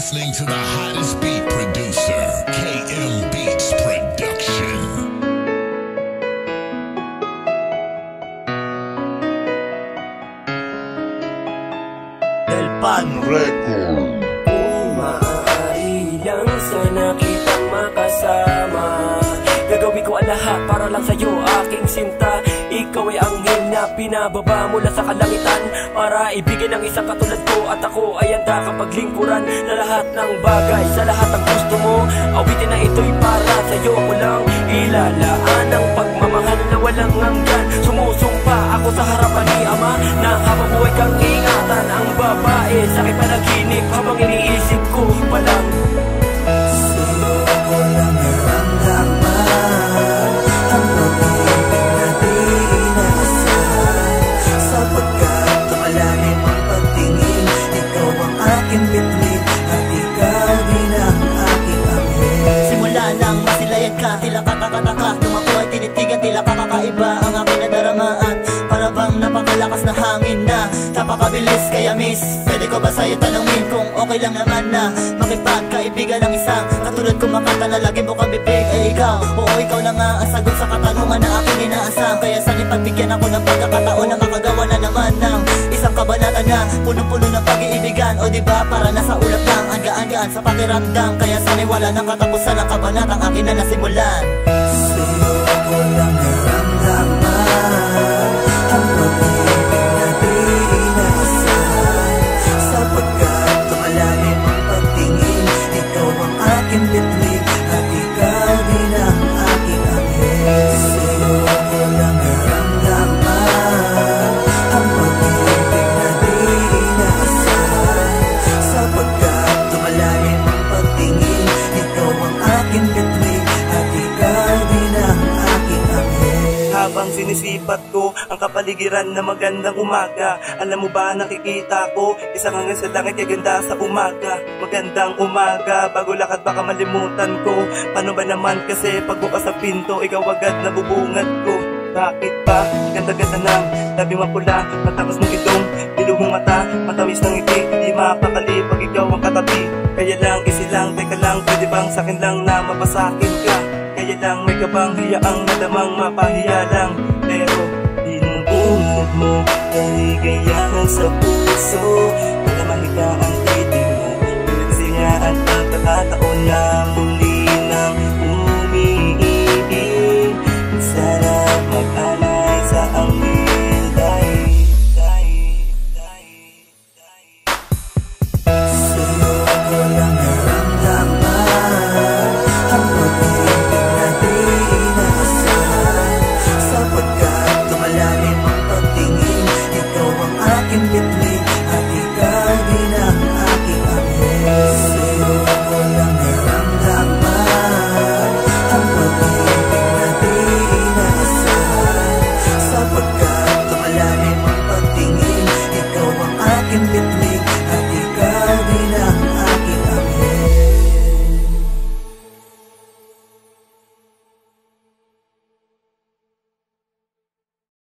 listening to the hottest beat producer, KM Beats Production. Del Pan Record. Kung maaari lang sana kitang makasama, gagawin ko ang lahat para lang sa'yo, aking sinta. Ikaw ay anghel na pinababa mula sa kalangitan para ibigin ang isang katulad ko. At ako ay handa kang paglingkuran na lahat ng bagay, sa lahat ng gusto mo. Awitin na ito'y para sa'yo ko lang ilalaan ang pagmamahal na walang hanggan. Sumusumpa ako sa harapan ni Ama na habang buhay kang ingatan ang babae sa aking panaginip habang iniisip ko pa lang. Sa'yo ako lang naramdaman ang pag-ibig na di inaasahan, sapagkat tumalalim ang pagtingin. Ikaw ang aking bituin at ikaw din ang aking anghel. Simula nang masilayan ka, tila katakataka, nung ako ay tinitigan, tila kakakaiba ang aking nadarama. At para bang napakalakas na hangin na napakabilis, kaya miss, pwede ko ba sa'yo tanungin kung okay lang naman na makipagkaibigan ng isang katulad ko, makata na lagi mo kang bibig ay ikaw? Oo, ikaw na nga ang sagot sa katanungan na aking inaasam. Kaya sana'y pagbigyan ako ng pagkakataon na makagawa na naman ng isang kabanata na punong-puno ng pag-iibigan. O diba para nasa ulap lang ang gaan-gaan sa pakiramdam. Kaya sana'y wala ng katapusan ang kabanatang akin na nasimulan. Sa'yo ako lang naramdaman ang pag-ibig na di inaasahan, sapagkat tumalalim ang pagtingin. Ikaw ang aking bituin at ikaw din ang aking anghel. Sa'yo ako lang naramdaman ang pag-ibig na di inaasahan, sapagkat tumalalim ang pagtingin. Ikaw ang aking bituin at ikaw din ang aking anghel. Habang sinisipat ko ang kapaligiran na magandang umaga, alam mo ba nakikita ko isang hangin sa langit kaya ganda sa umaga. Magandang umaga, bago lakad baka malimutan ko. Paano ba naman kasi pagbukas sa pinto, ikaw agad nabubungad ko. Bakit ba? Ganda-ganda ng labi mapula, matapos mong itong bilog mong mata, matawis ng ngiti, hindi mapakali pag ikaw ang katabi. Kaya lang, isilang, teka lang, pwede bang sakin lang na mapasakin ka? Kaya lang, may kabang hiyaang nadamang mapahiya lang. Pero, binubungad mo, kaligayahan sa puso.